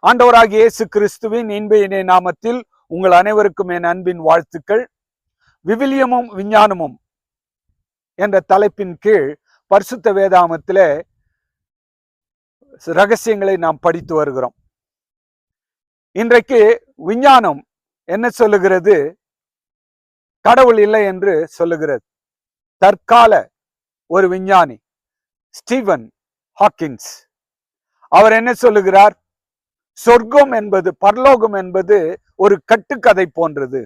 ஆண்டவராகிய இயேசு கிறிஸ்துவின் இன்ப இணைய நாமத்தில் உங்கள் அனைவருக்கும் என் அன்பின் வாழ்த்துக்கள். விவிலியமும் விஞ்ஞானமும் என்ற தலைப்பின் கீழ் பரிசுத்த வேதாகமத்திலே ரகசியங்களை நாம் படித்து வருகிறோம். இன்றைக்கு விஞ்ஞானம் என்ன சொல்லுகிறது? கடவுள் இல்லை என்று சொல்லுகிறது. தற்கால ஒரு விஞ்ஞானி ஸ்டீவன் ஹாக்கின்ஸ் அவர் என்ன சொல்லுகிறார்? சொர்க்கம் என்பது, பரலோகம் என்பது ஒரு கட்டுக்கதை போன்றது.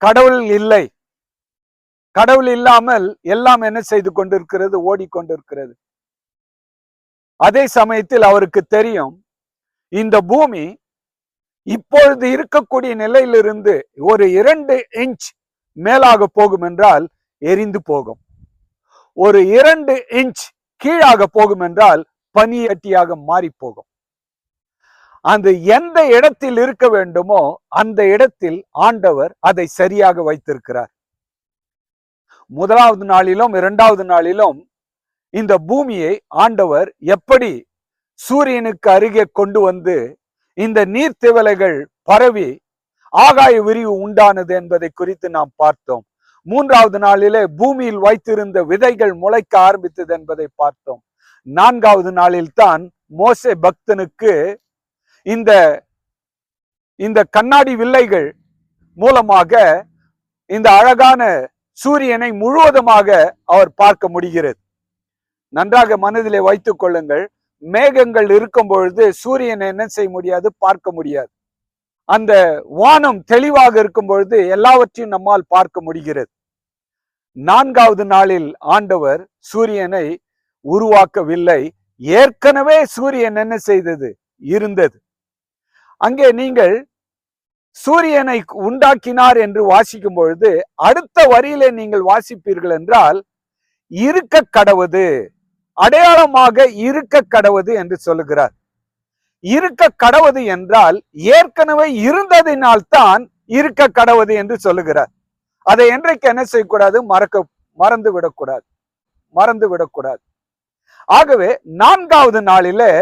கடவுள் இல்லை. கடவுள் இல்லாமல் எல்லாம் என்ன செய்து கொண்டிருக்கிறது? ஓடிக்கொண்டிருக்கிறது. அதே சமயத்தில் அவருக்கு தெரியும், இந்த பூமி இப்பொழுது இருக்கக்கூடிய நிலையிலிருந்து ஒரு 2 இன்ச் மேலாக போகும் என்றால் எரிந்து போகும். ஒரு 2 இன்ச் கீழாக போகும் என்றால் பனியட்டியாக மாறி போகும். அந்த எந்த இடத்தில் இருக்க வேண்டுமோ அந்த இடத்தில் ஆண்டவர் அதை சரியாக வைத்திருக்கிறார். முதலாவது நாளிலும் 2வது நாளிலும் இந்த பூமியை ஆண்டவர் எப்படி சூரியனுக்கு அருகே கொண்டு வந்து இந்த நீர்த்திவலைகள் பரவி ஆகாய விரிவு உண்டானது என்பதை குறித்து நாம் பார்த்தோம். 3வது நாளிலே பூமியில் வைத்திருந்த விதைகள் முளைக்க ஆரம்பித்தது என்பதை பார்த்தோம். 4வது நாளில் தான் மோசே பக்தனுக்கு இந்த கண்ணாடி வில்லைகள் மூலமாக இந்த அழகான சூரியனை முழுவதுமாக அவர் பார்க்க முடிகிறது. நன்றாக மனதிலே வைத்துக் கொள்ளுங்கள். மேகங்கள் இருக்கும் பொழுது சூரியனை என்ன செய்ய முடியாது? பார்க்க முடியாது. அந்த வானம் தெளிவாக இருக்கும் பொழுது எல்லாவற்றையும் நம்மால் பார்க்க முடிகிறது. 4வது நாளில் ஆண்டவர் சூரியனை உருவாக்கவில்லை. ஏற்கனவே சூரியன் என்ன செய்தது? இருந்தது. அங்கே நீங்கள் சூரியனை உண்டாக்கினார் என்று வாசிக்கும் பொழுது அடுத்த வரியிலே நீங்கள் வாசிப்பீர்கள் என்றால் இருக்க கடவுது, அடையாளமாக இருக்க கடவுது என்று சொல்லுகிறார். இருக்க கடவுது என்றால் ஏற்கனவே இருந்ததினால் தான் இருக்க கடவுது என்று சொல்லுகிறார். அதை என்றைக்கு என்ன செய்யக்கூடாது? மறந்து விடக்கூடாது. ஆகவே 4வது நாளிலே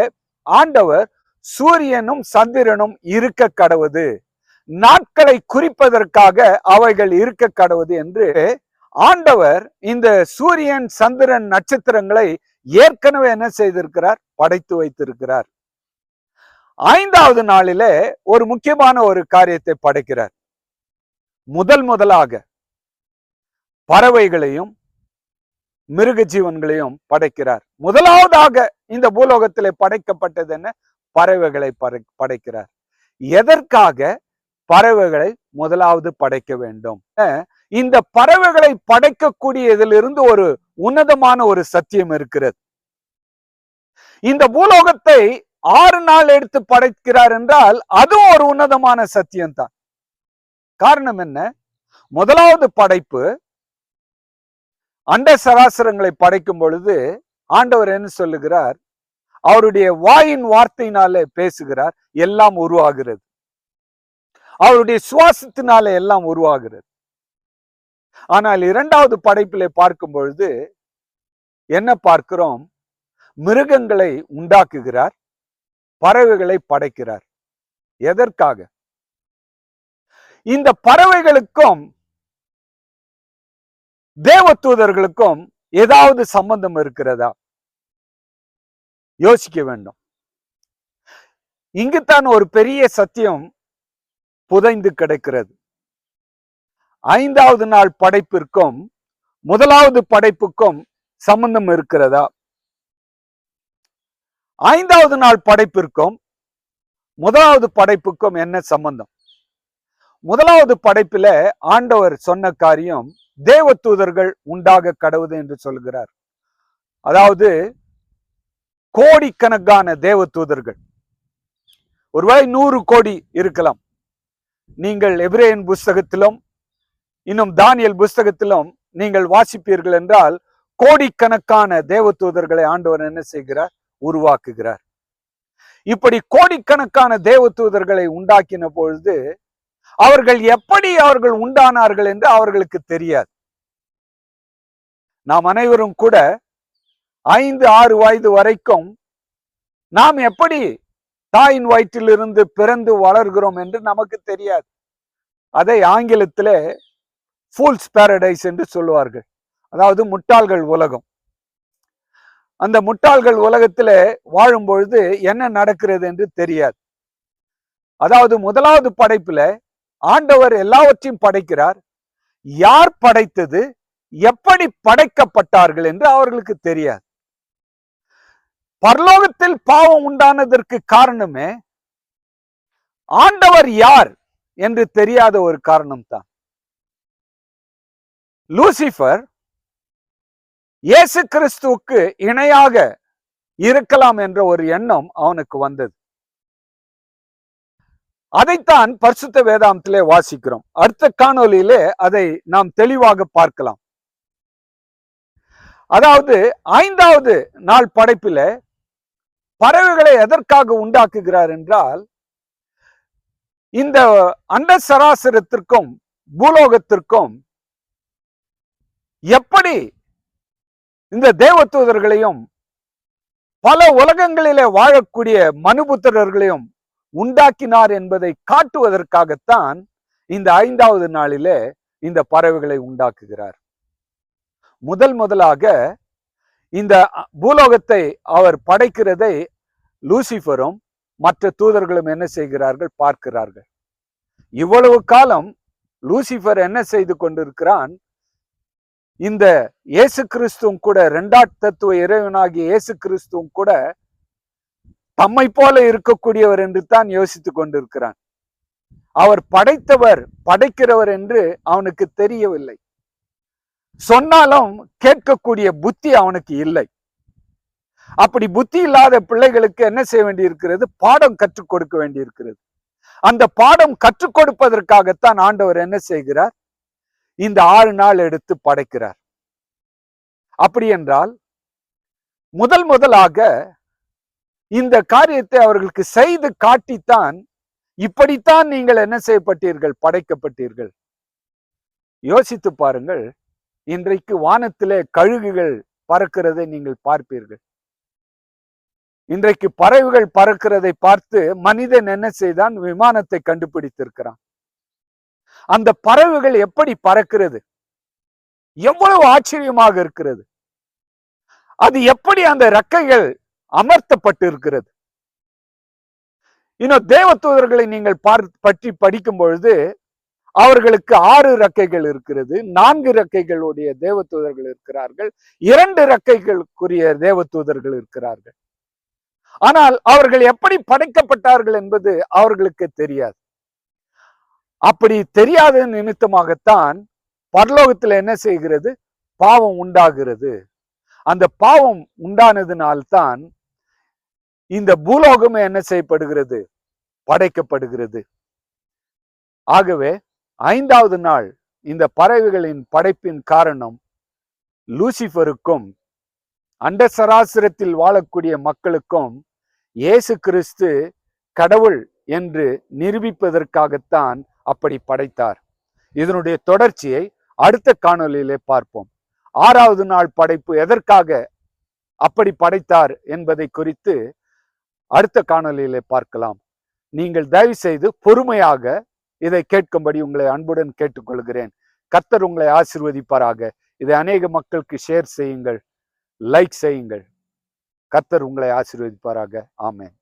ஆண்டவர் சூரியனும் சந்திரனும் இருக்க கடவுது, நாட்களை குறிப்பதற்காக அவைகள் இருக்க கடவுது என்று ஆண்டவர் இந்த சூரியன், சந்திரன், நட்சத்திரங்களை ஏற்கனவே என்ன செய்திருக்கிறார்? படைத்து வைத்திருக்கிறார். 5வது நாளிலே ஒரு முக்கியமான ஒரு காரியத்தை படைக்கிறார். முதலாக பறவைகளையும் மிருக ஜீவன்களையும் படைக்கிறார். முதலாவதாக இந்த பூலோகத்திலே படைக்கப்பட்டது என்ன? பறவைகளை படைக்கிறார். எதற்காக பறவைகளை முதலாவது படைக்க வேண்டும்? இந்த பறவைகளை படைக்கக்கூடியதிலிருந்து ஒரு உன்னதமான ஒரு சத்தியம் இருக்கிறது. இந்த பூலோகத்தை 6 நாள் எடுத்து படைக்கிறார் என்றால் அதுவும் ஒரு உன்னதமான சத்தியம்தான். காரணம் என்ன? முதலாவது படைப்பு அண்ட சராசரங்களை படைக்கும் பொழுது ஆண்டவர் என்ன சொல்லுகிறார்? அவருடைய வாயின் வார்த்தையினாலே பேசுகிறார், எல்லாம் உருவாகிறது. அவருடைய சுவாசத்தினாலே எல்லாம் உருவாகிறது. ஆனால் 2வது படைப்பிலே பார்க்கும் பொழுது என்ன பார்க்கிறோம்? மிருகங்களை உண்டாக்குகிறார், பறவைகளை படைக்கிறார். எதற்காக? இந்த பறவைகளுக்கும் தேவதூதர்களுக்கும் ஏதாவது சம்பந்தம் இருக்கிறதா? யோசிக்க வேண்டும். இங்குதான் ஒரு பெரிய சத்தியம் புதைந்து கிடக்கிறது. 5வது நாள் படைப்பிற்கும் முதலாவது படைப்புக்கும் சம்பந்தம் இருக்கிறதா? 5வது நாள் படைப்பிற்கும் முதலாவது படைப்புக்கும் என்ன சம்பந்தம்? முதலாவது படைப்பில ஆண்டவர் சொன்ன காரியம் தேவதூதர்கள் உண்டாக கடவுது என்று சொல்கிறார். அதாவது கோடிக்கணக்கான தேவதூதர்கள், ஒருவேளை 100 கோடி இருக்கலாம். நீங்கள் எபிரேயன் புஸ்தகத்திலும் இன்னும் தானியேல் புஸ்தகத்திலும் நீங்கள் வாசிப்பீர்கள் என்றால் கோடிக்கணக்கான தேவதூதர்களை ஆண்டவர் என்ன செய்கிறார்? உருவாக்குகிறார். இப்படி கோடிக்கணக்கான தேவதூதர்களை உண்டாக்கின பொழுது அவர்கள் எப்படி உண்டானார்கள் என்று அவர்களுக்கு தெரியாது. நாம் அனைவரும் கூட 5-6 வயது வரைக்கும் நாம் எப்படி தாயின் வயிற்றிலிருந்து பிறந்து வளர்கிறோம் என்று நமக்கு தெரியாது. அதை ஆங்கிலத்திலே ஃபூல்ஸ் பாரடைஸ் என்று சொல்லுவார்கள். அதாவது முட்டாள்கள் உலகம். அந்த முட்டாள்கள் உலகத்திலே வாழும் பொழுது என்ன நடக்கிறது என்று தெரியாது. அதாவது முதலாவது படைப்புல ஆண்டவர் எல்லாவற்றையும் படைக்கிறார். யார் படைத்தது, எப்படி படைக்கப்பட்டார்கள் என்று அவர்களுக்கு தெரியாது. பரலோகத்தில் பாவம் உண்டானதற்கு காரணமே ஆண்டவர் யார் என்று தெரியாத ஒரு காரணம்தான். லூசிபர் இயேசு கிறிஸ்துவுக்கு இணையாக இருக்கலாம் என்ற ஒரு எண்ணம் அவனுக்கு வந்தது. அதைத்தான் பரிசுத்த வேதாந்தத்திலே வாசிக்கிறோம். அடுத்த காணொலியிலே அதை நாம் தெளிவாக பார்க்கலாம். அதாவது 5வது நாள் படைப்பிலே பறவைகளை எதற்காக உண்டாக்குகிறார் என்றால், இந்த அண்ட சராசரத்திற்கும் பூலோகத்திற்கும் எப்படி இந்த தேவதூதர்களையும் பல உலகங்களிலே வாழக்கூடிய மனுபுத்திரர்களையும் உண்டாக்கினார் என்பதை காட்டுவதற்காகத்தான் இந்த 5வது நாளிலே இந்த பறவைகளை உண்டாக்குகிறார். முதலாக இந்த பூலோகத்தை அவர் படைக்கிறதை லூசிபரும் மற்ற தூதர்களும் என்ன செய்கிறார்கள் பார்க்கிறார்கள். இவ்வளவு காலம் லூசிபர் என்ன செய்து கொண்டிருக்கிறான், இந்த இயேசு கிறிஸ்துவும் கூட, இரண்டாம் தத்துவ இறைவனாகிய இயேசு கிறிஸ்துவும் கூட தம்மை போல இருக்கக்கூடியவர் என்று தான் யோசித்துக் கொண்டிருக்கிறான். அவர் படைத்தவர், படைக்கிறவர் என்று அவனுக்கு தெரியவில்லை. சொன்னாலும் கேட்கக்கூடிய புத்தி அவனுக்கு இல்லை. அப்படி புத்தி இல்லாத பிள்ளைகளுக்கு என்ன செய்ய வேண்டியிருக்கிறது, பாடம் கற்றுக் கொடுக்க வேண்டியிருக்கிறது. அந்த பாடம் கற்றுக் கொடுப்பதற்காகத்தான் ஆண்டவர் என்ன செய்கிறார், இந்த 6 நாள் எடுத்து படைக்கிறார். அப்படி என்றால் முதலாக இந்த காரியத்தை அவர்களுக்கு செய்து காட்டித்தான், இப்படித்தான் நீங்கள் என்ன செய்யப்பட்டீர்கள், படைக்கப்பட்டீர்கள். யோசித்து பாருங்கள், இன்றைக்கு வானத்திலே கழுகுகள் பறக்கிறதை நீங்கள் பார்ப்பீர்கள். இன்றைக்கு பறவைகள் பறக்கிறதை பார்த்து மனிதன் என்ன செய்தான், விமானத்தை கண்டுபிடித்திருக்கிறான். அந்த பறவைகள் எப்படி பறக்கிறது, எவ்வளவு ஆச்சரியமாக இருக்கிறது. அது எப்படி அந்த ரெக்கைகள் அமர்த்தப்பட்டு இருக்கிறது. இன்னும் தேவதூதர்களை நீங்கள் பற்றி படிக்கும் பொழுது அவர்களுக்கு 6 ரெக்கைகள் இருக்கிறது, 4 ரெக்கைகளுடைய தேவதூதர்கள் இருக்கிறார்கள், 2 ரெக்கைகளுக்குரிய தேவதூதர்கள் இருக்கிறார்கள். ஆனால் அவர்கள் எப்படி படைக்கப்பட்டார்கள் என்பது அவர்களுக்கு தெரியாது. அப்படி தெரியாத நிமித்தமாகத்தான் பரலோகத்தில் என்ன செய்கிறது, பாவம் உண்டாகிறது. அந்த பாவம் உண்டானதினால்தான் இந்த பூலோகமே என்ன செய்யப்படுகிறது, படைக்கப்படுகிறது. ஆகவே 5வது நாள் இந்த பறவைகளின் படைப்பின் காரணம் லூசிபருக்கும் அண்ட சராசரத்தில் வாழக்கூடிய மக்களுக்கும் இயேசு கிறிஸ்து கடவுள் என்று நிரூபிப்பதற்காகத்தான் அப்படி படைத்தார். இதனுடைய தொடர்ச்சியை அடுத்த காணொலியிலே பார்ப்போம். 6வது நாள் படைப்பு எதற்காக அப்படி படைத்தார் என்பதை குறித்து அடுத்த காணொலியிலே பார்க்கலாம். நீங்கள் தயவு செய்து பொறுமையாக இதை கேட்கும்படி உங்களை அன்புடன் கேட்டுக்கொள்கிறேன். கர்த்தர் உங்களை ஆசீர்வதிப்பாராக. இதை அநேக மக்களுக்கு ஷேர் செய்யுங்கள், லைக் செய்யுங்கள். கர்த்தர் உங்களை ஆசீர்வதிப்பாராக. ஆமென்.